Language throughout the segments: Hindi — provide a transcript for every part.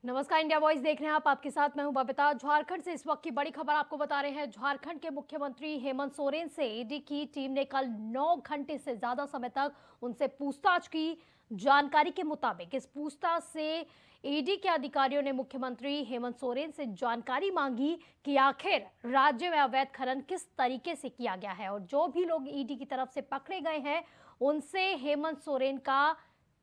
नमस्कार, इंडिया वॉइस देख रहे हैं आप। आपके साथ मैं हूं बबीता। झारखंड से इस वक्त की बड़ी खबर आपको बता रहे हैं। झारखंड के मुख्यमंत्री हेमंत सोरेन से ईडी की टीम ने कल 9 घंटे से ज्यादा समय तक उनसे पूछताछ की। जानकारी के मुताबिक इस पूछताछ से ईडी के अधिकारियों ने मुख्यमंत्री हेमंत सोरेन से जानकारी मांगी कि आखिर राज्य में अवैध खनन किस तरीके से किया गया है और जो भी लोग ईडी की तरफ से पकड़े गए हैं उनसे हेमंत सोरेन का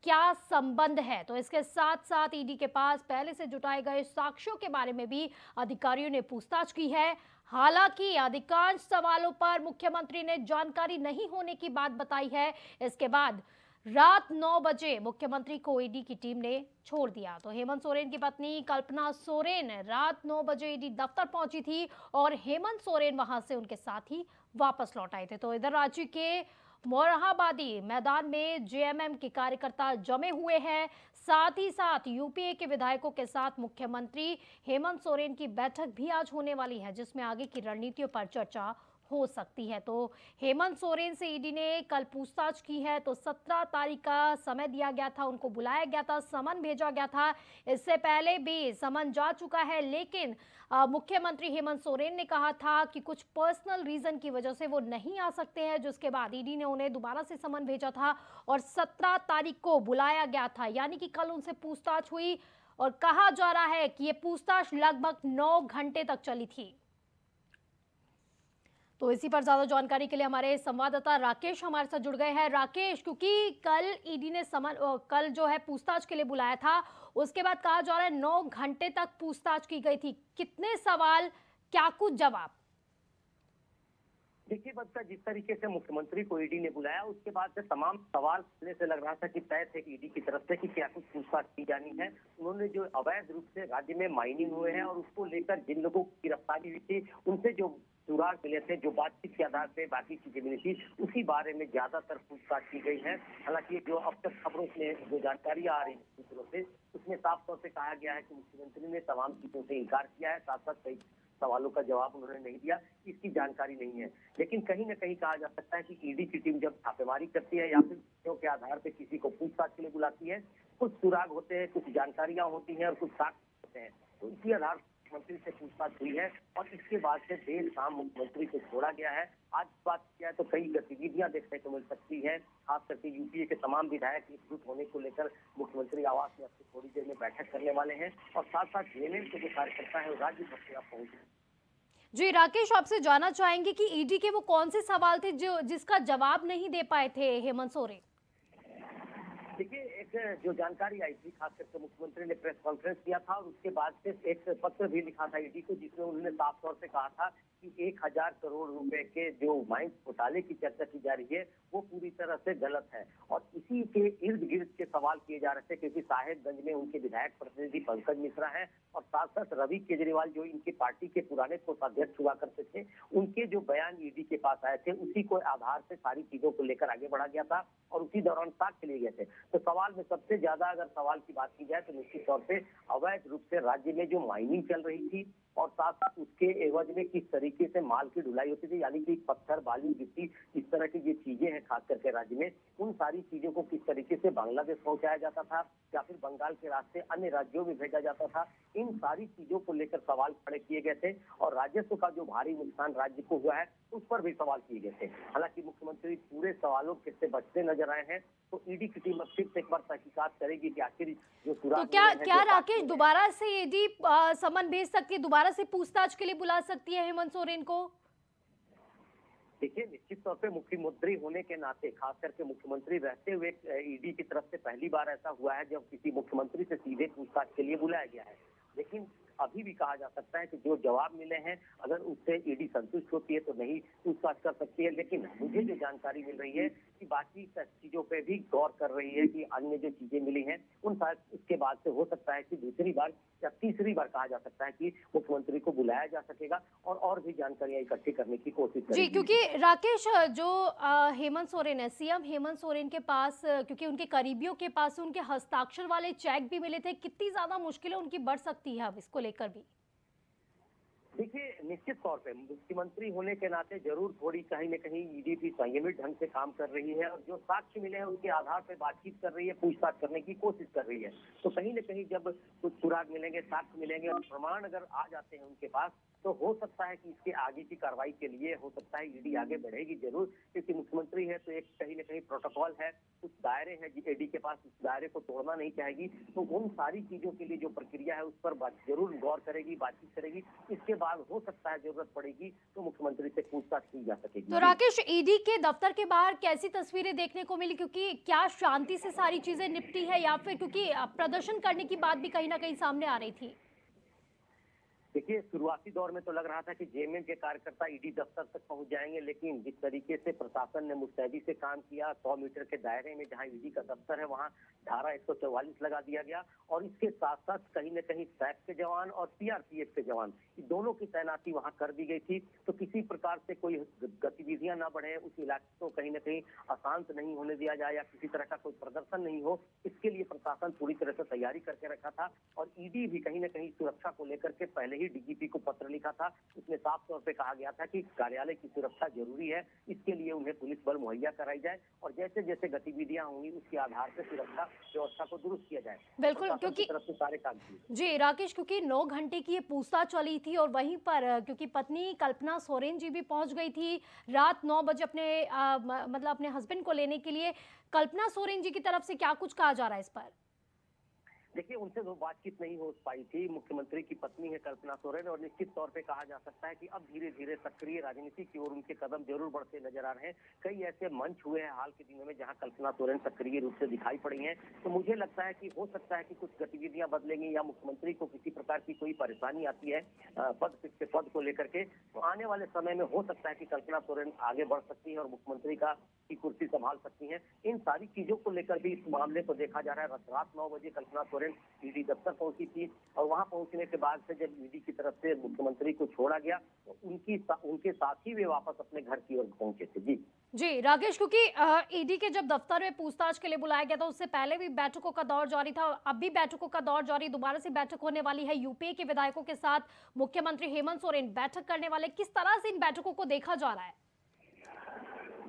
क्या संबंध है। तो इसके साथ साथ ईडी के पास पहले से जुटाए गए साक्ष्यों के बारे में भी अधिकारियों ने पूछताछ की है। हालांकि अधिकांश सवालों पर मुख्यमंत्री ने जानकारी नहीं होने की बात बताई है। इसके बाद रात 9 बजे मुख्यमंत्री को ईडी की टीम ने छोड़ दिया। तो हेमंत सोरेन की पत्नी कल्पना सोरेन रात 9 बजे ईडी दफ्तर पहुंची थी और हेमंत सोरेन वहां से उनके साथ ही वापस लौट आए थे। तो इधर राज्य के मोरहाबादी मैदान में जेएमएम के कार्यकर्ता जमे हुए हैं। साथ ही साथ यूपीए के विधायकों के साथ मुख्यमंत्री हेमंत सोरेन की बैठक भी आज होने वाली है, जिसमें आगे की रणनीतियों पर चर्चा हो सकती है। तो हेमंत सोरेन से ईडी ने कल पूछताछ की है। तो 17 तारीख का समय दिया गया था, उनको बुलाया गया था, समन भेजा गया था। इससे पहले भी समन जा चुका है, लेकिन मुख्यमंत्री हेमंत सोरेन ने कहा था कि कुछ पर्सनल रीजन की वजह से वो नहीं आ सकते हैं, जिसके बाद ईडी ने उन्हें दोबारा से समन भेजा था और 17 तारीख को बुलाया गया था। यानी कि कल उनसे पूछताछ हुई और कहा जा रहा है कि ये पूछताछ लगभग 9 घंटे तक चली थी। तो इसी पर ज्यादा जानकारी के लिए हमारे संवाददाता राकेश हमारे साथ जुड़ गए हैं। राकेश, क्योंकि कल ईडी ने कल जो है पूछताछ के लिए बुलाया था, उसके बाद कहा जा रहा है 9 घंटे तक पूछताछ की गई थी। कितने सवाल, क्या कुछ जवाब? देखिए बच्चा, जिस तरीके से मुख्यमंत्री को ईडी ने बुलाया उसके बाद से तमाम सवाल पहले से लग रहा था कि तय थे ईडी की तरफ से कि क्या कुछ पूछताछ की जानी है। उन्होंने जो अवैध रूप से राज्य में माइनिंग हुए हैं और उसको लेकर जिन लोगों की गिरफ्तारी हुई थी उनसे जो सुराग मिले थे, जो बातचीत के आधार पे बाकी चीजें मिली थी, उसी बारे में ज्यादातर पूछताछ की गई है। हालांकि जो अब तक खबरों में जो जानकारी आ रही है सूत्रों से, उसमें साफ तौर से कहा गया है कि मुख्यमंत्री ने तमाम चीजों से इनकार किया है। साथ साथ कई सवालों का जवाब उन्होंने नहीं दिया, इसकी जानकारी नहीं है। लेकिन कहीं ना कहीं कहा जा सकता है कि ईडी की टीम जब छापेमारी करती है या फिर तथ्यों के आधार पर किसी को पूछताछ के लिए बुलाती है, कुछ सुराग होते हैं, कुछ जानकारियां होती हैं और कुछ साक्ष्य होते हैं। तो इसी आधार पर मुख्यमंत्री से पूछताछ हुई है और इसके बाद से देर शाम मुख्यमंत्री को छोड़ा गया है। आज बात किया है तो कई गतिविधियां देखने को मिल सकती है। खास करके यूपीए के तमाम विधायक एकजुट होने को लेकर मुख्यमंत्री आवास में अब थोड़ी देर में बैठक करने वाले हैं और साथ साथ जेएमएम के जो कार्यकर्ता है वो राज्य भर से अब पहुंचे। जी राकेश, आपसे जानना चाहेंगे कि ईडी के वो कौन से सवाल थे जो जिसका जवाब नहीं दे पाए थे हेमंत सोरेन? देखिए, एक जो जानकारी आई थी, खास करके मुख्यमंत्री ने प्रेस कॉन्फ्रेंस किया था और उसके बाद से एक पत्र भी लिखा था ईडी को, जिसमें उन्होंने साफ तौर से कहा था कि 1000 करोड़ रुपए के जो माइंस घोटाले की चर्चा की जा रही है वो पूरी तरह से गलत है। और इसी के इर्द गिर्द के सवाल किए जा रहे थे, क्योंकि साहेबगंज में उनके विधायक प्रतिनिधि पंकज मिश्रा है और साथ साथ रवि केजरीवाल जो इनके पार्टी के पुराने कोषाध्यक्ष हुआ करते थे, उनके जो बयान ईडी के पास आए थे उसी को आधार से सारी चीजों को लेकर आगे बढ़ा गया था और उसी दौरान साक्ष्य लिए गए थे। तो सवाल में सबसे ज्यादा अगर सवाल की बात की जाए तो निश्चित तौर पे अवैध रूप से राज्य में जो माइनिंग चल रही थी और साथ साथ उसके एवज में किस तरीके से माल की ढुलाई होती थी, यानी कि पत्थर, बालू, गिट्टी, इस तरह की जो चीजें हैं खास करके राज्य में, उन सारी चीजों को किस तरीके से बांग्लादेश पहुंचाया जाता था या फिर बंगाल के रास्ते अन्य राज्यों में भेजा जाता था, इन सारी चीजों को लेकर सवाल खड़े किए गए थे और राजस्व का जो भारी नुकसान राज्य को हुआ है उस पर भी सवाल किए गए थे। हालांकि मुख्यमंत्री पूरे सवालों से बचते नजर आए हैं। तो ईडी की टीम अब फिर से एक बार तहकीकात करेगी कि आखिर जो तो सुराग क्या मिले हैं, क्या जो राकेश, साक्ष्य हैं। दोबारा से ईडी समन भेज सकती है, दोबारा से पूछताछ के लिए बुला सकती है हेमंत सोरेन को? देखिए, निश्चित तौर पे मुख्यमंत्री होने के नाते, खास करके मुख्यमंत्री रहते हुए ईडी की तरफ से पहली बार ऐसा हुआ है जब किसी मुख्यमंत्री से सीधे पूछताछ के लिए बुलाया गया है। लेकिन अभी भी कहा जा सकता है कि जो जवाब मिले हैं अगर उससे ईडी संतुष्ट होती है तो नहीं पूछताछ कर सकती है। लेकिन मुझे जो जानकारी मिल रही है कि बाकी चीजों पे भी गौर कर रही है कि अन्य जो चीजें मिली हैं उन उसके बाद से हो सकता है कि दूसरी बार या तीसरी बार कहा जा सकता है कि मुख्यमंत्री को बुलाया जा सकेगा और भी जानकारियां इकट्ठी करने की कोशिश जी, करेगी। क्योंकि राकेश, जो हेमंत सोरेन है, सीएम हेमंत सोरेन के पास क्योंकि उनके करीबियों के पास उनके हस्ताक्षर वाले चेक भी मिले थे, कितनी ज्यादा मुश्किलें उनकी बढ़ सकती है अब इसको लेकर भी? देखिए, निश्चित तौर पे मुख्यमंत्री होने के नाते जरूर थोड़ी कहीं न कहीं ईडी भी संयमित ढंग से काम कर रही है और जो साक्ष्य मिले हैं उसके आधार पर बातचीत कर रही है, पूछताछ करने की कोशिश कर रही है। तो कहीं न कहीं जब कुछ सुराग मिलेंगे, साक्ष्य मिलेंगे और प्रमाण अगर आ जाते हैं उनके पास, तो हो सकता है कि इसके आगे की कार्रवाई के लिए हो सकता है ईडी आगे बढ़ेगी जरूर, क्योंकि मुख्यमंत्री है तो एक कहीं न कहीं प्रोटोकॉल है, कुछ दायरे हैं ईडी के पास, उस दायरे को तोड़ना नहीं चाहेगी। तो उन सारी चीजों के लिए जो प्रक्रिया है उस पर जरूर गौर करेगी, बातचीत करेगी। इसके बाद हो सकता है जरूरत पड़ेगी तो मुख्यमंत्री से पूछताछ की जा सकेगी। तो राकेश, ईडी के दफ्तर के बाहर कैसी तस्वीरें देखने को मिली, क्योंकि क्या शांति से सारी चीजें निपटी है या फिर क्योंकि प्रदर्शन करने की बात भी कहीं ना कहीं सामने आ रही थी? देखिए, शुरुआती दौर में तो लग रहा था कि जेएमएम के कार्यकर्ता ईडी दफ्तर तक पहुंच जाएंगे, लेकिन जिस तरीके से प्रशासन ने मुस्तैदी से काम किया, 100 मीटर के दायरे में जहां ईडी का दफ्तर है वहां धारा 144 लगा दिया गया और इसके साथ साथ कहीं न कहीं सैप के जवान और सीआरपीएफ के जवान, दोनों की तैनाती वहां कर दी गई थी। तो किसी प्रकार से कोई गतिविधियां ना बढ़े, उस इलाके को कहीं न कहीं अशांत नहीं होने दिया जाए या किसी तरह का कोई प्रदर्शन नहीं हो, इसके लिए प्रशासन पूरी तरह से तैयारी करके रखा था। और ईडी भी कहीं न कहीं सुरक्षा को लेकर के पहले ही डीजीपी को पत्र लिखा था। उसमें साफ तौर पे कहा गया था कि कार्यालय की सुरक्षा जरूरी है, इसके लिए उन्हें पुलिस बल मुहैया कराई जाए और जैसे जैसे गतिविधियां होंगी उसके आधार पर सुरक्षा व्यवस्था को दुरुस्त किया जाए। बिल्कुल, क्योंकि तरफ से सारे काम किए। जी राकेश, क्योंकि 9 घंटे की ये पूछताछ चली थी और वहीं पर क्योंकि पत्नी कल्पना सोरेन जी भी पहुंच गई थी रात 9 बजे अपने मतलब अपने हस्बैंड को लेने के लिए। कल्पना सोरेन जी की तरफ से क्या कुछ कहा जा रहा है इस पर? देखिए, उनसे तो बातचीत नहीं हो पाई थी। मुख्यमंत्री की पत्नी है कल्पना सोरेन और निश्चित तौर पे कहा जा सकता है कि अब धीरे धीरे सक्रिय राजनीति की ओर उनके कदम जरूर बढ़ते नजर आ रहे हैं। कई ऐसे मंच हुए हैं हाल के दिनों में जहां कल्पना सोरेन सक्रिय रूप से दिखाई पड़ी हैं। तो मुझे लगता है कि हो सकता है कि कुछ गतिविधियां बदलेंगी या मुख्यमंत्री को किसी प्रकार की कोई परेशानी आती है पद को लेकर के, तो आने वाले समय में हो सकता है कि कल्पना सोरेन आगे बढ़ सकती है और मुख्यमंत्री की कुर्सी संभाल सकती है। इन सारी चीजों को लेकर भी इस मामले को देखा जा रहा है। रात 9 बजे कल्पना सोरेन ईडी दफ्तर पहुंची थी और वहां पहुंचने के बाद से जब ईडी की तरफ से मुख्यमंत्री को छोड़ा गया तो उनके साथ ही वे वापस अपने घर की ओर पहुंचे थे। जी राकेश, क्योंकि ईडी के जब दफ्तर में पूछताछ के लिए बुलाया गया था उससे पहले भी बैठकों का दौर जारी था, अब भी बैठकों का दौर जारी, दोबारा से बैठक होने वाली है। यूपीए के विधायकों के साथ मुख्यमंत्री हेमंत सोरेन बैठक करने वाले, किस तरह से इन बैठकों को देखा जा रहा है?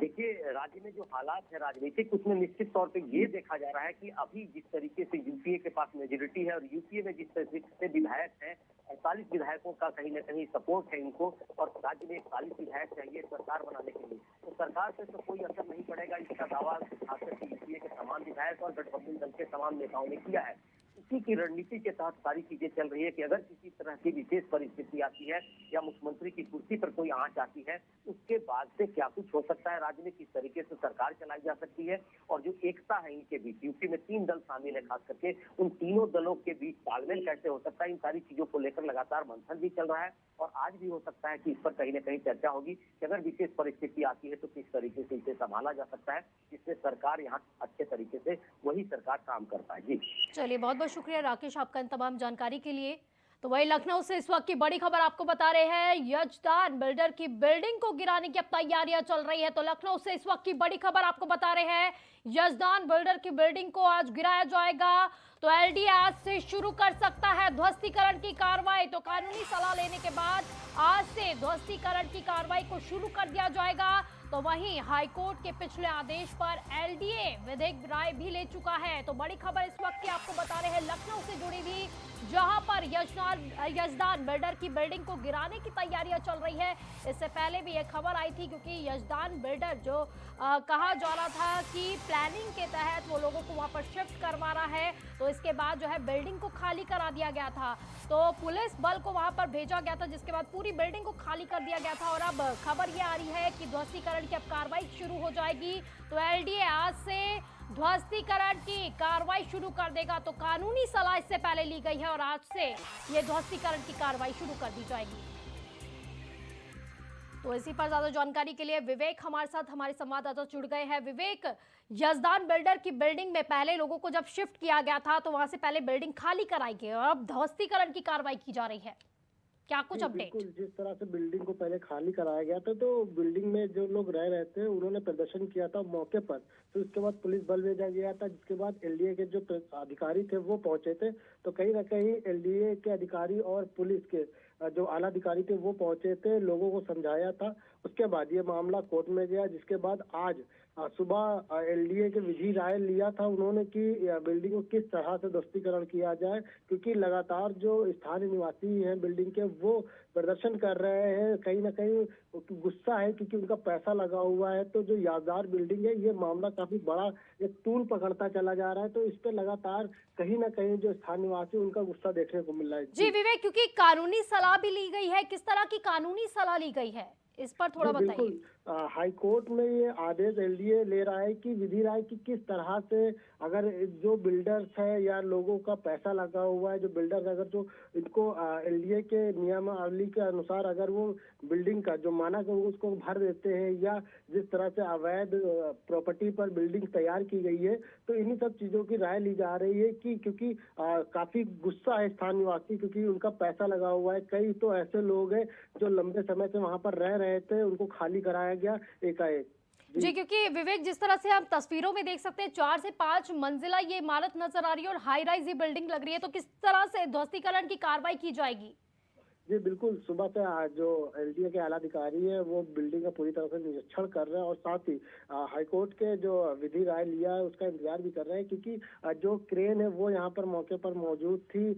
देखिए, राज्य में जो हालात है राजनीतिक, उसमें निश्चित तौर पे ये देखा जा रहा है कि अभी जिस तरीके से यूपीए के पास मेजोरिटी है और यूपीए में जिस तरीके से विधायक है, 48 विधायकों का कहीं न कहीं सपोर्ट है इनको और राज्य में 41 विधायक चाहिए सरकार बनाने के लिए। तो सरकार से तो कोई असर नहीं पड़ेगा, इसका दावा खासकर यूपीए के तमाम विधायक और गठबंधन दल के तमाम नेताओं ने किया है। इसी की रणनीति के तहत सारी चीजें चल रही है कि अगर किसी तरह की विशेष परिस्थिति आती है या मुख्यमंत्री की कुर्सी पर कोई आंच आती है, उसके बाद से क्या कुछ हो सकता है राज्य में, किस तरीके से सरकार चलाई जा सकती है और जो एकता है इनके बीच, यूपी में 3 दल शामिल है, खास करके उन तीनों दलों के बीच तालमेल कैसे हो सकता है, इन सारी चीजों को लेकर लगातार मंथन भी चल रहा है और आज भी हो सकता है कि इस पर कहीं न कहीं चर्चा होगी कि अगर विशेष परिस्थिति आती है तो किस तरीके से इसे संभाला जा सकता है, जिससे सरकार यहाँ अच्छे तरीके से वही सरकार काम कर पाए। जी चलिए, बहुत बहुत शुक्रिया राकेश आपका इन तमाम जानकारी के लिए। तो वही लखनऊ से इस वक्त की बड़ी खबर आपको बता रहे हैं, यजदान बिल्डर की बिल्डिंग को गिराने की अब तैयारियां चल रही है। तो लखनऊ से इस वक्त की बड़ी खबर आपको बता रहे हैं, यजदान बिल्डर की बिल्डिंग को आज गिराया जाएगा। तो एलडीए आज से शुरू कर सकता है ध्वस्तीकरण की कार्रवाई। तो कानूनी सलाह लेने के बाद आज से ध्वस्तीकरण की कार्रवाई को शुरू कर दिया जाएगा। तो वहीं हाईकोर्ट के पिछले आदेश पर एलडीए विधिक राय भी ले चुका है। तो बड़ी खबर इस वक्त की आपको बता रहे हैं लखनऊ से जुड़ी हुई, जहां पर यजदान बिल्डर की बिल्डिंग को गिराने की तैयारियां चल रही है। इससे पहले भी एक खबर आई थी, क्योंकि यजदान बिल्डर जो कहा जा रहा था कि प्लानिंग के तहत वो लोगों को वहां पर शिफ्ट करवा रहा है, तो इसके बाद जो है बिल्डिंग को खाली करा दिया गया था। तो पुलिस बल को वहां पर भेजा गया था, जिसके बाद पूरी बिल्डिंग को खाली कर दिया गया था। और अब खबर ये आ रही है कि ध्वस्तीकरण की अब कार्रवाई शुरू हो जाएगी। तो एलडीए आज से ध्वस्तीकरण की कार्रवाई शुरू कर देगा। तो कानूनी सलाह इससे पहले ली गई है और आज से ये ध्वस्तीकरण की कार्रवाई शुरू कर दी जाएगी। तो इसी पर ज्यादा जानकारी के लिए विवेक हमारे साथ, हमारे संवाददाता जुड़ गए हैं। विवेक, यजदान बिल्डर की बिल्डिंग में पहले लोगों को जब शिफ्ट किया गया था तो वहां से पहले बिल्डिंग खाली कराई गई और अब ध्वस्तीकरण की कार्रवाई की जा रही है। क्या कुछ जी अपडेट? बिल्कुल, जिस तरह से बिल्डिंग को पहले खाली कराया गया था, तो बिल्डिंग में जो लोग रह रहे थे उन्होंने प्रदर्शन किया था मौके पर। तो उसके बाद पुलिस बल भेजा गया था, जिसके बाद एलडीए के जो अधिकारी थे वो पहुंचे थे। तो कहीं ना कहीं एलडीए के अधिकारी और पुलिस के जो आला अधिकारी थे वो पहुंचे थे, लोगों को समझाया था। उसके बाद ये मामला कोर्ट में गया, जिसके बाद आज सुबह एलडीए के विधि राय लिया था उन्होंने कि बिल्डिंग को किस तरह से ध्वस्तीकरण किया जाए, क्योंकि लगातार जो स्थानीय निवासी हैं बिल्डिंग के वो प्रदर्शन कर रहे हैं। कहीं ना कहीं गुस्सा है क्योंकि उनका पैसा लगा हुआ है। तो जो यादगार बिल्डिंग है, ये मामला काफी बड़ा एक तूल पकड़ता चला जा रहा है। तो इस पे लगातार कहीं ना कहीं जो स्थानीय निवासी उनका गुस्सा देखने को मिल रहा है। जी विवेक, क्योंकि कानूनी सलाह भी ली गई है, किस तरह की कानूनी सलाह ली गई है, इस पर थोड़ा जी बिल्कुल, बताइए। हाई कोर्ट में ये आदेश एलडीए ले रहा है कि विधि राय की किस तरह से, अगर जो बिल्डर्स है या लोगों का पैसा लगा हुआ है, जो बिल्डर्स अगर जो इनको एलडीए के नियमावली के अनुसार अगर वो बिल्डिंग का जो मानक है उसको भर देते हैं, या जिस तरह से अवैध प्रॉपर्टी पर बिल्डिंग तैयार की गई है, तो इन्हीं सब चीजों की राय ली जा रही है कि क्योंकि काफी गुस्सा है स्थानीय निवासी, क्योंकि उनका पैसा लगा हुआ है। कई तो ऐसे लोग हैं जो लंबे समय से वहां पर रह रहे थे, उनको खाली कराया गया एकाएक। जी, क्योंकि विवेक जिस तरह से आप तस्वीरों में देख सकते हैं 4 से 5 मंजिला ये इमारत नजर आ रही है और हाई राइज ये बिल्डिंग लग रही है, तो किस तरह से ध्वस्तीकरण की कार्रवाई की जाएगी? जी बिल्कुल, सुबह से जो एलडीए के आला अधिकारी है वो बिल्डिंग का पूरी तरह से निरीक्षण कर रहे हैं, और साथ ही हाईकोर्ट के जो विधि राय लिया है उसका इंतजार भी कर रहे हैं, क्योंकि जो क्रेन है वो यहाँ पर मौके पर मौजूद थी।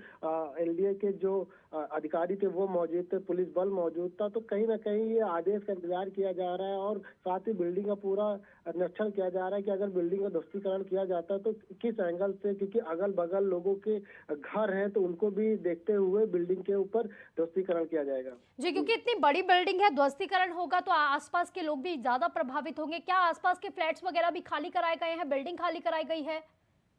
एलडीए के जो अधिकारी थे वो मौजूद थे, पुलिस बल मौजूद था। तो कहीं ना कहीं ये आदेश का इंतजार किया जा रहा है, और साथ ही बिल्डिंग का पूरा निरीक्षण किया जा रहा है कि अगर बिल्डिंग का ध्वस्तीकरण किया जाता है तो किस एंगल से, क्योंकि अगल बगल लोगों के घर हैं, तो उनको भी देखते हुए बिल्डिंग के ऊपर ध्वस्तीकरण किया जाएगा। जी, क्योंकि इतनी बड़ी बिल्डिंग है, ध्वस्तीकरण होगा तो आसपास के लोग भी ज्यादा प्रभावित होंगे। क्या आसपास के फ्लैट्स वगैरह भी खाली कराए गए हैं, बिल्डिंग खाली कराई गई है?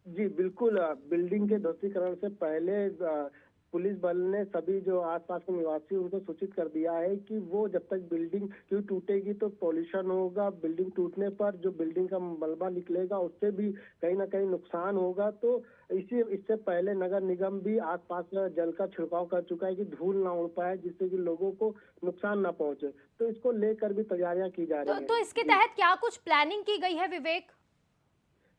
जी बिल्कुल, बिल्डिंग के ध्वस्तीकरण से पहले पुलिस बल ने सभी जो आसपास के निवासी उनको सूचित कर दिया है कि वो जब तक बिल्डिंग क्यों टूटेगी तो पॉल्यूशन होगा, बिल्डिंग टूटने पर जो बिल्डिंग का मलबा निकलेगा उससे भी कहीं ना कहीं नुकसान होगा। तो इससे पहले नगर निगम भी आसपास जल का छिड़काव कर चुका है कि धूल ना उड़ पाए, जिससे कि लोगों को नुकसान ना पहुंचे। तो इसको लेकर भी तैयारियां की जा रही तो है। इसके तहत क्या कुछ प्लानिंग की गई है विवेक?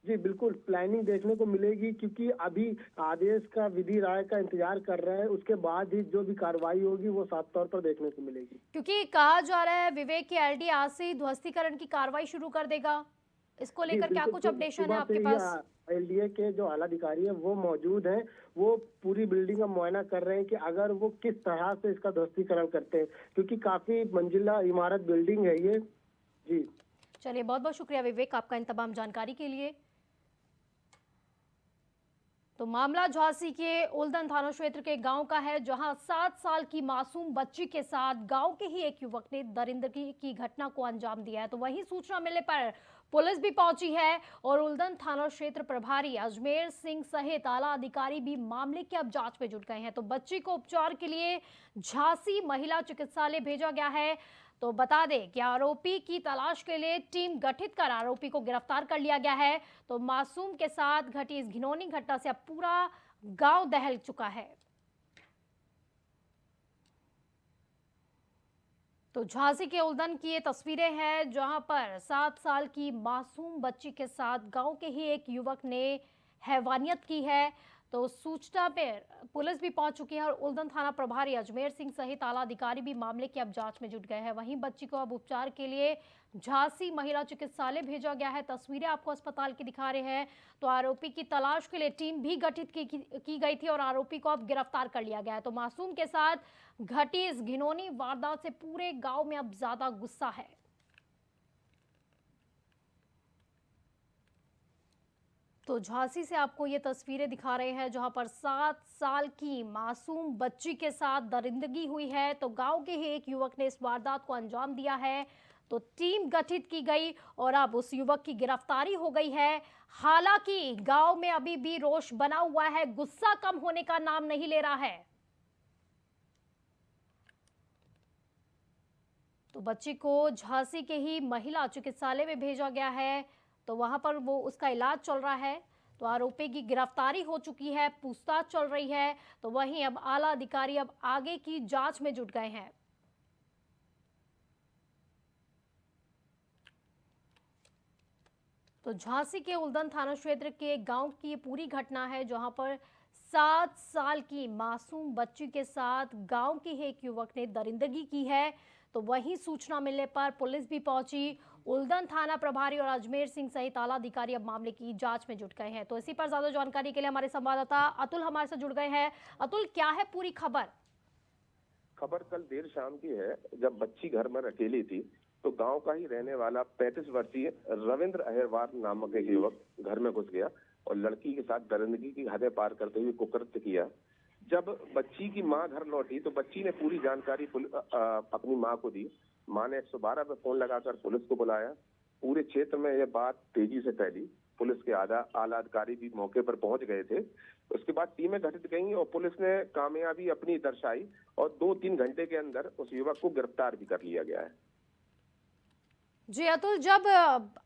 जी बिल्कुल, प्लानिंग देखने को मिलेगी, क्योंकि अभी आदेश का विधि राय का इंतजार कर रहे हैं। उसके बाद ही जो भी कार्रवाई होगी वो साफ तौर पर देखने को मिलेगी। क्योंकि कहा जा रहा है विवेक की एलडी आज से ही ध्वस्तीकरण की कार्रवाई शुरू कर देगा, इसको जी लेकर क्या बिल्कुल, कुछ अपडेशन है सुबह से आपके ही पास? एलडीए के जो आला अधिकारी है वो मौजूद हैं। वो पूरी बिल्डिंग का मुआयना कर रहे हैं कि अगर वो किस तरह से इसका ध्वस्तीकरण करते हैं, क्योंकि काफी मंजिला इमारत बिल्डिंग है ये। जी चलिए, बहुत बहुत शुक्रिया विवेक आपका इन तमाम जानकारी के लिए। तो मामला झांसी के उल्दन थाना क्षेत्र के गांव का है, जहां 7 साल की मासूम बच्ची के साथ गांव के ही एक युवक ने दरिंदगी की घटना को अंजाम दिया है। तो वहीं सूचना मिलने पर पुलिस भी पहुंची है और उल्दन थाना क्षेत्र प्रभारी अजमेर सिंह सहित आला अधिकारी भी मामले की अब जांच में जुट गए हैं। तो बच्ची को उपचार के लिए झांसी महिला चिकित्सालय भेजा गया है। तो बता दें कि आरोपी की तलाश के लिए टीम गठित कर आरोपी को गिरफ्तार कर लिया गया है। तो मासूम के साथ घटी इस घिनौनी घटना से अब पूरा गांव दहल चुका है। तो झांसी के उल्दन की ये तस्वीरें हैं, जहां पर 7 साल की मासूम बच्ची के साथ गांव के ही एक युवक ने हैवानियत की है। तो सूचना पर पुलिस भी पहुंच चुकी है और उल्दन थाना प्रभारी अजमेर सिंह सहित आला अधिकारी भी मामले की अब जांच में जुट गए हैं। वहीं बच्ची को अब उपचार के लिए झांसी महिला चिकित्सालय भेजा गया है। तस्वीरें आपको अस्पताल की दिखा रहे हैं। तो आरोपी की तलाश के लिए टीम भी गठित की गई थी और आरोपी को अब गिरफ्तार कर लिया गया है। तो मासूम के साथ घटी इस घिनौनी वारदात से पूरे गांव में अब ज्यादा गुस्सा है। तो झांसी से आपको ये तस्वीरें दिखा रहे हैं, जहां पर 7 साल की मासूम बच्ची के साथ दरिंदगी हुई है। तो गांव के ही एक युवक ने इस वारदात को अंजाम दिया है। तो टीम गठित की गई और अब उस युवक की गिरफ्तारी हो गई है। हालांकि गांव में अभी भी रोष बना हुआ है, गुस्सा कम होने का नाम नहीं ले रहा है। तो बच्ची को झांसी के ही महिला चिकित्सालय में भेजा गया है। तो वहां पर वो उसका इलाज चल रहा है। तो आरोपी की गिरफ्तारी हो चुकी है, पूछताछ चल रही है। तो वहीं अब आला अधिकारी अब आगे की जांच में जुट गए हैं। तो झांसी के उल्दन थाना क्षेत्र के गांव की ये पूरी घटना है, जहां पर 7 साल की मासूम बच्ची के साथ गांव के एक युवक ने दरिंदगी की है। तो वहीं सूचना मिलने पर पुलिस भी पहुंची। उल्दन थाना प्रभारी और अजमेर सिंह सहित आला अधिकारी अब मामले की जांच में जुट गए हैं। तो इसी पर ज्यादा जानकारी के लिए हमारे संवाददाता अतुल हमारे साथ जुड़ गए हैं। अतुल, क्या है पूरी खबर? खबर कल देर शाम की है, जब बच्ची घर में अकेली थी तो गांव का ही रहने वाला 35 वर्षीय रविंद्र अहिरवार नामक एक युवक घर में घुस गया और लड़की के साथ दरिंदगी की हदें पार करते हुए कुकृत्य किया। जब बच्ची की मां घर लौटी तो बच्ची ने पूरी जानकारी अपनी मां को दी। मां ने 112 पे फोन लगाकर पुलिस को बुलाया। पूरे क्षेत्र में यह बात तेजी से फैली। पुलिस के आला अधिकारी भी मौके पर पहुंच गए थे। उसके बाद टीमें गठित गई और पुलिस ने कामयाबी अपनी दर्शाई और 2-3 घंटे के अंदर उस युवक को गिरफ्तार भी कर लिया गया है। जी अतुल, जब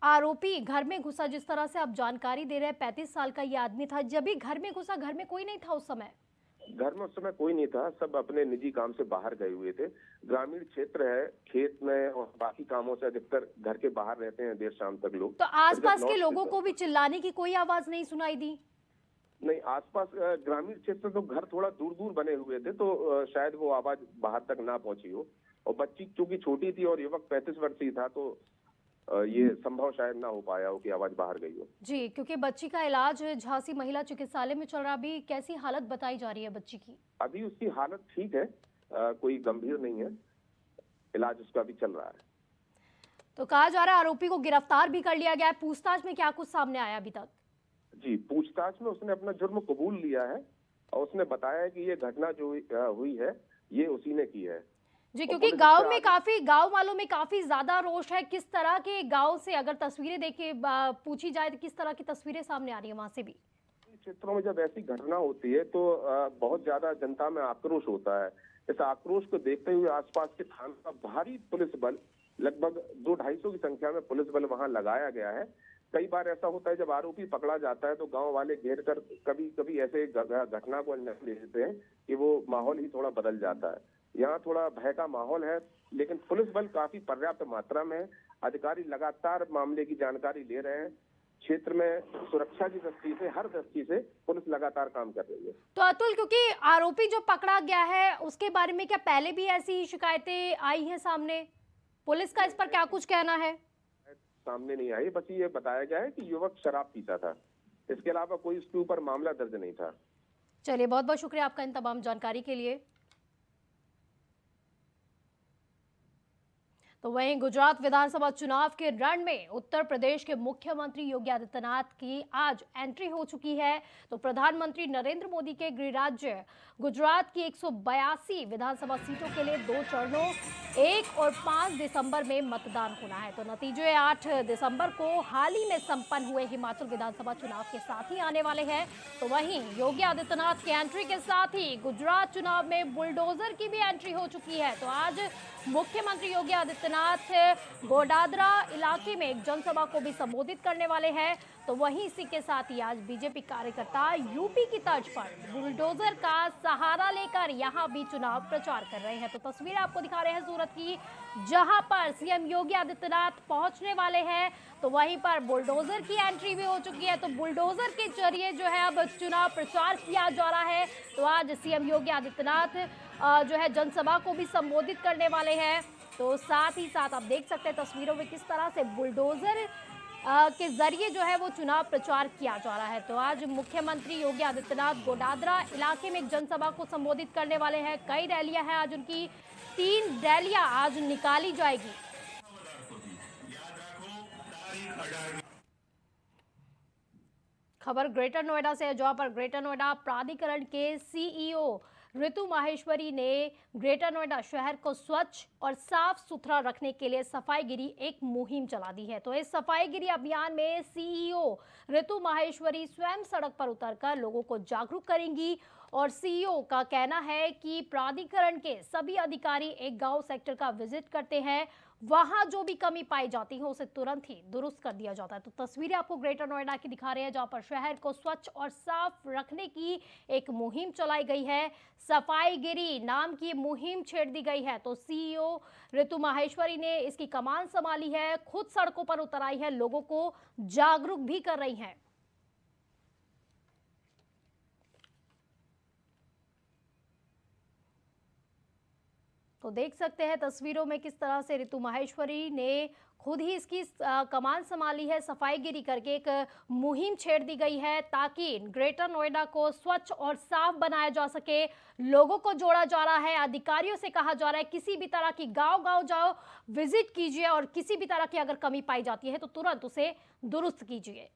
आरोपी घर में घुसा, जिस तरह से आप जानकारी दे रहे हैं, 35 साल का ये आदमी था, जब भी घर में घुसा घर में कोई नहीं था उस समय? घर में उस समय कोई नहीं था, सब अपने निजी काम से बाहर गए हुए थे। ग्रामीण क्षेत्र है, खेत में और बाकी कामों से अधिकतर घर के बाहर रहते हैं देर शाम तक लोग। तो आसपास के लोगों को भी चिल्लाने की कोई आवाज नहीं सुनाई दी? नहीं, आसपास ग्रामीण क्षेत्र तो घर थोड़ा दूर दूर बने हुए थे, तो शायद वो आवाज बाहर तक ना पहुंची हो। और बच्ची चूंकि छोटी थी और युवक 35 वर्षीय था, तो ये संभव शायद ना हो पाया हो कि आवाज बाहर गई हो। जी, क्योंकि बच्ची का इलाज झांसी महिला चिकित्सालय में चल रहा। अभी कैसी हालत बताई जा रही है बच्ची की? अभी उसकी हालत ठीक है, कोई गंभीर नहीं है, इलाज उसका भी चल रहा है। तो कहा जा रहा है आरोपी को गिरफ्तार भी कर लिया गया है। पूछताछ में क्या कुछ सामने आया अभी तक? जी, पूछताछ में उसने अपना जुर्म कबूल लिया है और उसने बताया है कि ये घटना जो हुई है ये उसी ने की है। जी, क्योंकि गांव वालों में काफी ज्यादा रोष है। किस तरह के गांव से अगर तस्वीरें देखे पूछी जाए तो किस तरह की तस्वीरें सामने आ रही है वहां से भी? क्षेत्रों में जब ऐसी घटना होती है तो बहुत ज्यादा जनता में आक्रोश होता है। इस आक्रोश को देखते हुए आसपास के थाना का भारी पुलिस बल, लगभग 200-250 की संख्या में पुलिस बल वहां लगाया गया है। कई बार ऐसा होता है जब आरोपी पकड़ा जाता है तो गांव वाले घेर कर कभी कभी ऐसे घटना को अंजाम दे देते हैं कि वो माहौल ही थोड़ा बदल जाता है। यहाँ थोड़ा भय का माहौल है, लेकिन पुलिस बल काफी पर्याप्त मात्रा में है। अधिकारी लगातार मामले की जानकारी ले रहे हैं। क्षेत्र में सुरक्षा की दृष्टि से, हर दृष्टि से पुलिस लगातार काम कर रही है। तो अतुल, क्योंकि आरोपी जो पकड़ा गया है उसके बारे में क्या पहले भी ऐसी शिकायतें आई हैं सामने? पुलिस का इस पर क्या कुछ कहना है? सामने नहीं आई, बस ये बताया गया है कि युवक शराब पीता था। इसके अलावा कोई उसके ऊपर मामला दर्ज नहीं था। चलिए, बहुत बहुत शुक्रिया आपका इन तमाम जानकारी के लिए। तो वहीं गुजरात विधानसभा चुनाव के रण में उत्तर प्रदेश के मुख्यमंत्री योगी आदित्यनाथ की आज एंट्री हो चुकी है। तो प्रधानमंत्री नरेंद्र मोदी के गृह राज्य गुजरात की 182 विधानसभा सीटों के लिए 2 चरणों 1 और 5 दिसंबर में मतदान होना है। तो नतीजे 8 दिसंबर को हाल ही में संपन्न हुए हिमाचल विधानसभा चुनाव के साथ ही आने वाले हैं। तो वहीं योगी आदित्यनाथ की एंट्री के साथ ही गुजरात चुनाव में बुलडोजर की भी एंट्री हो चुकी है। तो आज मुख्यमंत्री योगी आदित्यनाथ गोडादरा इलाके में एक जनसभा को भी संबोधित करने वाले हैं। तो वहीं इसी के साथ ही आज बीजेपी कार्यकर्ता यूपी की तर्ज पर बुलडोजर का सहारा लेकर यहां भी चुनाव प्रचार कर रहे हैं। तो तस्वीर आपको दिखा रहे हैं सूरत की, जहां पर सीएम योगी आदित्यनाथ पहुंचने वाले हैं। तो वहीं पर बुलडोजर की एंट्री भी हो चुकी है। तो बुलडोजर के जरिए जो है अब चुनाव प्रचार किया जा रहा है। तो आज सीएम योगी आदित्यनाथ जो है जनसभा को भी संबोधित करने वाले हैं। तो साथ ही साथ आप देख सकते हैं तस्वीरों में किस तरह से बुलडोजर के जरिए जो है वो चुनाव प्रचार किया जा रहा है। तो आज मुख्यमंत्री योगी आदित्यनाथ गोडादरा इलाके में एक जनसभा को संबोधित करने वाले हैं। कई रैलियां हैं आज उनकी, 3 रैलियां आज निकाली जाएगी। खबर ग्रेटर नोएडा से है, जहां पर ग्रेटर नोएडा प्राधिकरण के सीईओ ऋतु माहेश्वरी ने ग्रेटर नोएडा शहर को स्वच्छ और साफ सुथरा रखने के लिए सफाईगिरी एक मुहिम चला दी है। तो इस सफाईगिरी अभियान में सीईओ ऋतु माहेश्वरी स्वयं सड़क पर उतरकर लोगों को जागरूक करेंगी और सीईओ का कहना है कि प्राधिकरण के सभी अधिकारी एक गांव सेक्टर का विजिट करते हैं, वहां जो भी कमी पाई जाती है उसे तुरंत ही दुरुस्त कर दिया जाता है। तो तस्वीरें आपको ग्रेटर नोएडा की दिखा रहे हैं, जहां पर शहर को स्वच्छ और साफ रखने की एक मुहिम चलाई गई है। सफाईगिरी नाम की मुहिम छेड़ दी गई है। तो सीईओ ऋतु माहेश्वरी ने इसकी कमान संभाली है, खुद सड़कों पर उतर आई है, लोगों को जागरूक भी कर रही हैं। तो देख सकते हैं तस्वीरों में किस तरह से ऋतु माहेश्वरी ने खुद ही इसकी कमान संभाली है। सफाईगिरी करके एक मुहिम छेड़ दी गई है ताकि ग्रेटर नोएडा को स्वच्छ और साफ बनाया जा सके। लोगों को जोड़ा जा रहा है, अधिकारियों से कहा जा रहा है किसी भी तरह की गांव-गांव जाओ, विजिट कीजिए और किसी भी तरह की अगर कमी पाई जाती है तो तुरंत उसे दुरुस्त कीजिए।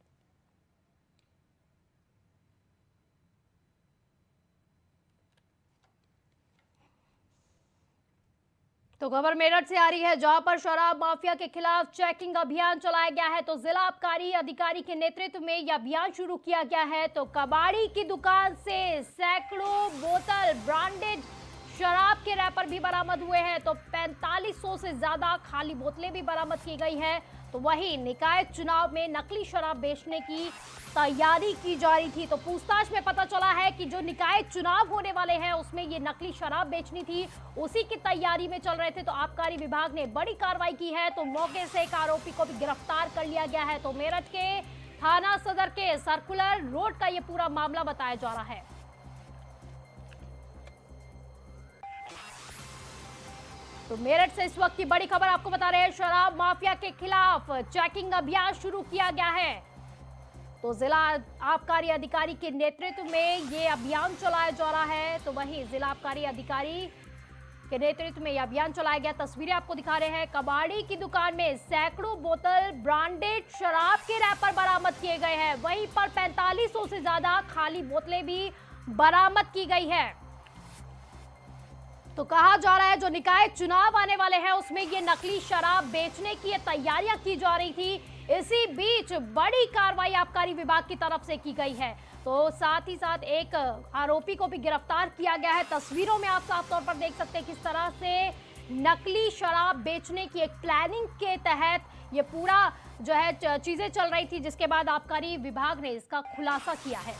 तो खबर मेरठ से आ रही है, जहां पर शराब माफिया के खिलाफ चेकिंग अभियान चलाया गया है। तो जिला आबकारी अधिकारी के नेतृत्व में यह अभियान शुरू किया गया है। तो कबाड़ी की दुकान से सैकड़ों बोतल ब्रांडेड शराब के रैपर भी बरामद हुए हैं। तो 4500 से ज्यादा खाली बोतलें भी बरामद की गई हैं। तो वहीं निकाय चुनाव में नकली शराब बेचने की तैयारी की जा रही थी। तो पूछताछ में पता चला है कि जो निकाय चुनाव होने वाले हैं उसमें ये नकली शराब बेचनी थी, उसी की तैयारी में चल रहे थे। तो आबकारी विभाग ने बड़ी कार्रवाई की है। तो मौके से एक आरोपी को भी गिरफ्तार कर लिया गया है। तो मेरठ के थाना सदर के सर्कुलर रोड का ये पूरा मामला बताया जा रहा है। तो मेरठ से इस वक्त की बड़ी खबर आपको बता रहे हैं, शराब माफिया के खिलाफ चेकिंग अभियान शुरू किया गया है। तो जिला आबकारी अधिकारी के नेतृत्व में ये अभियान चलाया जा रहा है। तो वहीं जिला आबकारी अधिकारी के नेतृत्व में यह अभियान चलाया गया। तस्वीरें आपको दिखा रहे हैं, कबाड़ी की दुकान में सैकड़ों बोतल ब्रांडेड शराब के रैपर बरामद किए गए हैं। वहीं पर 4500 से ज्यादा खाली बोतलें भी बरामद की गई है। तो कहा जा रहा है जो निकाय चुनाव आने वाले हैं उसमें ये नकली शराब बेचने की तैयारियां की जा रही थी। इसी बीच बड़ी कार्रवाई आबकारी विभाग की तरफ से की गई है। तो साथ ही साथ एक आरोपी को भी गिरफ्तार किया गया है। तस्वीरों में आप साफ तौर पर देख सकते हैं किस तरह से नकली शराब बेचने की एक प्लानिंग के तहत ये पूरा जो है चीजें चल रही थी, जिसके बाद आबकारी विभाग ने इसका खुलासा किया है।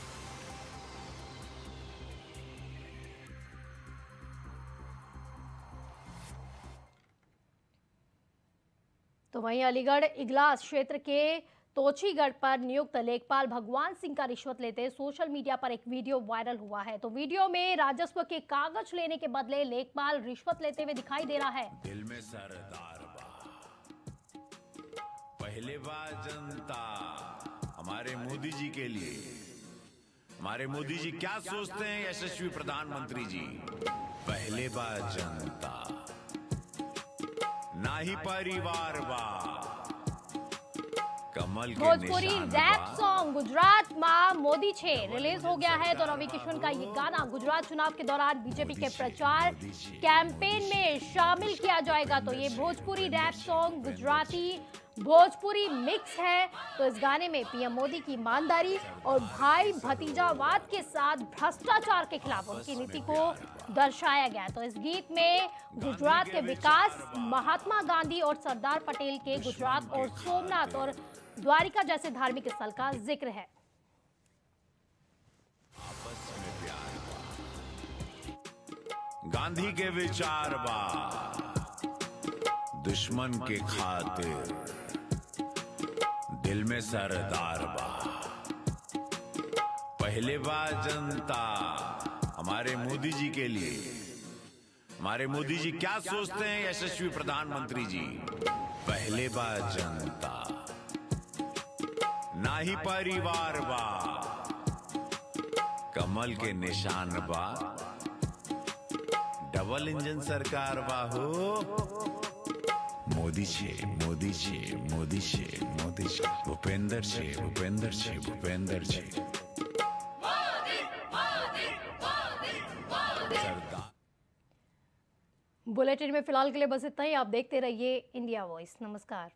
तो वहीं अलीगढ़ इगलास क्षेत्र के तोछीगढ़ पर नियुक्त लेखपाल भगवान सिंह का रिश्वत लेते सोशल मीडिया पर एक वीडियो वायरल हुआ है। तो वीडियो में राजस्व के कागज लेने के बदले लेखपाल रिश्वत लेते हुए दिखाई दे रहा है। दिल में सरदार बा, पहले बार जनता हमारे मोदी जी के लिए, हमारे मोदी जी क्या सोचते हैं यशस्वी प्रधानमंत्री जी, पहले बार जनता ना ही परिवार बा, कमल के भोजपुरी निशान रैप बा। सॉन्ग गुजरात मां मोदी छे रिलीज हो गया है। तो रवि किशन का ये गाना गुजरात चुनाव के दौरान बीजेपी के प्रचार कैंपेन में शामिल किया जाएगा। तो ये Bhojpuri rap song Gujarati Bhojpuri mix है। तो इस गाने में पीएम मोदी की ईमानदारी और भाई भतीजावाद के साथ भ्रष्टाचार के खिलाफ उनकी नीति को दर्शाया गया। तो इस गीत में गुजरात के विकास, महात्मा गांधी और सरदार पटेल के गुजरात और सोमनाथ और द्वारिका जैसे धार्मिक स्थल का जिक्र है। गांधी के विचार बा, दुश्मन के खातिर दिल में सरदार बा, पहले बार जनता हमारे मोदी जी के लिए, हमारे मोदी जी क्या सोचते हैं यशस्वी प्रधानमंत्री जी, पहले बार जनता ना ही परिवार बा, कमल के निशान बा, डबल इंजन सरकार बा हो, मोदी छे मोदी छे मोदी छे मोदी छे, भूपेंद्र छे भूपेंद्र छे भूपेंद्र छे सरदार। बुलेटिन में फिलहाल के लिए बस इतना ही। आप देखते रहिए इंडिया वॉइस। नमस्कार।